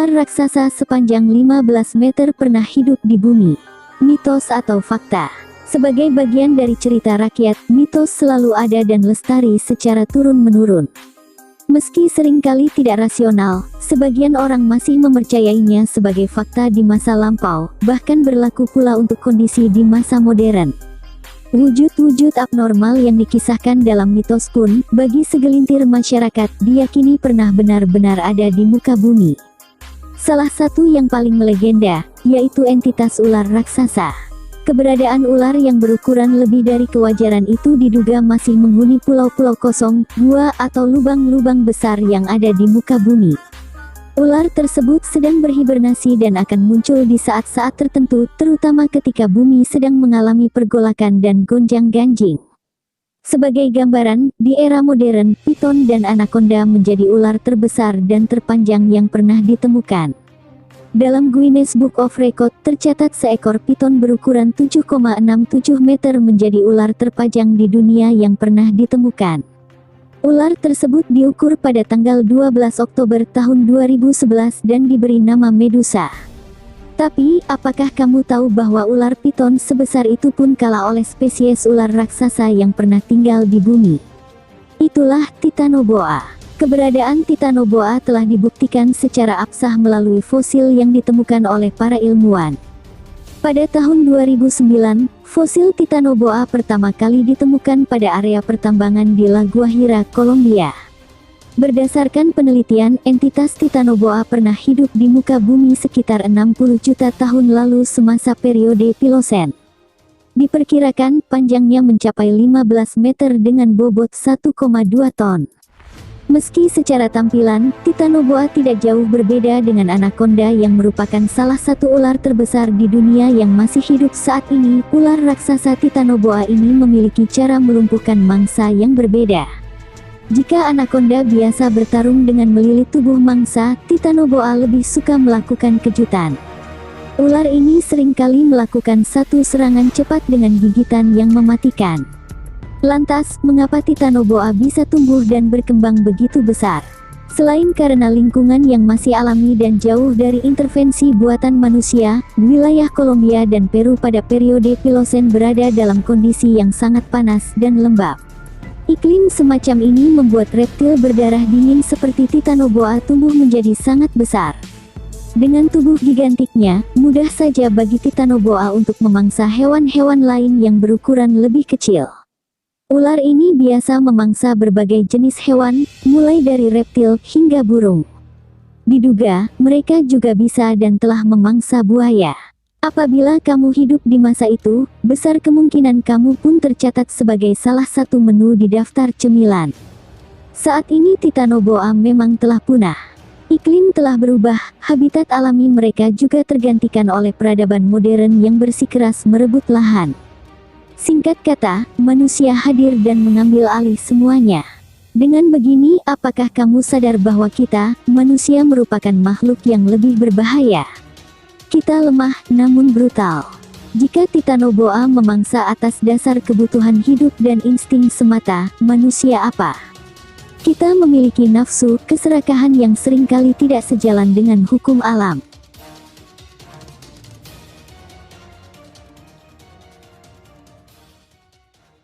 Ular raksasa sepanjang 15 meter pernah hidup di bumi. Mitos atau fakta? Sebagai bagian dari cerita rakyat, mitos selalu ada dan lestari secara turun-menurun. Meski seringkali tidak rasional, sebagian orang masih mempercayainya sebagai fakta di masa lampau, bahkan berlaku pula untuk kondisi di masa modern. Wujud-wujud abnormal yang dikisahkan dalam mitos pun, bagi segelintir masyarakat, diyakini pernah benar-benar ada di muka bumi. Salah satu yang paling melegenda, yaitu entitas ular raksasa. Keberadaan ular yang berukuran lebih dari kewajaran itu diduga masih menghuni pulau-pulau kosong, gua atau lubang-lubang besar yang ada di muka bumi. Ular tersebut sedang berhibernasi dan akan muncul di saat-saat tertentu, terutama ketika bumi sedang mengalami pergolakan dan gonjang-ganjing. Sebagai gambaran, di era modern, piton dan anaconda menjadi ular terbesar dan terpanjang yang pernah ditemukan. Dalam Guinness Book of Record tercatat seekor piton berukuran 7,67 meter menjadi ular terpanjang di dunia yang pernah ditemukan. Ular tersebut diukur pada tanggal 12 Oktober tahun 2011 dan diberi nama Medusa. Tapi, apakah kamu tahu bahwa ular piton sebesar itu pun kalah oleh spesies ular raksasa yang pernah tinggal di bumi? Itulah Titanoboa. Keberadaan Titanoboa telah dibuktikan secara absah melalui fosil yang ditemukan oleh para ilmuwan. Pada tahun 2009, fosil Titanoboa pertama kali ditemukan pada area pertambangan di La Guajira, Kolombia. Berdasarkan penelitian, entitas Titanoboa pernah hidup di muka bumi sekitar 60 juta tahun lalu semasa periode Pilosen. Diperkirakan panjangnya mencapai 15 meter dengan bobot 1,2 ton. Meski secara tampilan, Titanoboa tidak jauh berbeda dengan anaconda yang merupakan salah satu ular terbesar di dunia yang masih hidup saat ini, ular raksasa Titanoboa ini memiliki cara melumpuhkan mangsa yang berbeda. Jika anaconda biasa bertarung dengan melilit tubuh mangsa, Titanoboa lebih suka melakukan kejutan. Ular ini seringkali melakukan satu serangan cepat dengan gigitan yang mematikan. Lantas, mengapa Titanoboa bisa tumbuh dan berkembang begitu besar? Selain karena lingkungan yang masih alami dan jauh dari intervensi buatan manusia, wilayah Kolombia dan Peru pada periode Pilosen berada dalam kondisi yang sangat panas dan lembab. Iklim semacam ini membuat reptil berdarah dingin seperti Titanoboa tumbuh menjadi sangat besar. Dengan tubuh gigantiknya, mudah saja bagi Titanoboa untuk memangsa hewan-hewan lain yang berukuran lebih kecil. Ular ini biasa memangsa berbagai jenis hewan, mulai dari reptil hingga burung. Diduga, mereka juga bisa dan telah memangsa buaya. Apabila kamu hidup di masa itu, besar kemungkinan kamu pun tercatat sebagai salah satu menu di daftar cemilan. Saat ini Titanoboa memang telah punah. Iklim telah berubah, habitat alami mereka juga tergantikan oleh peradaban modern yang bersikeras merebut lahan. Singkat kata, manusia hadir dan mengambil alih semuanya. Dengan begini, apakah kamu sadar bahwa kita, manusia merupakan makhluk yang lebih berbahaya? Kita lemah, namun brutal. Jika Titanoboa memangsa atas dasar kebutuhan hidup dan insting semata, manusia apa? Kita memiliki nafsu, keserakahan yang seringkali tidak sejalan dengan hukum alam.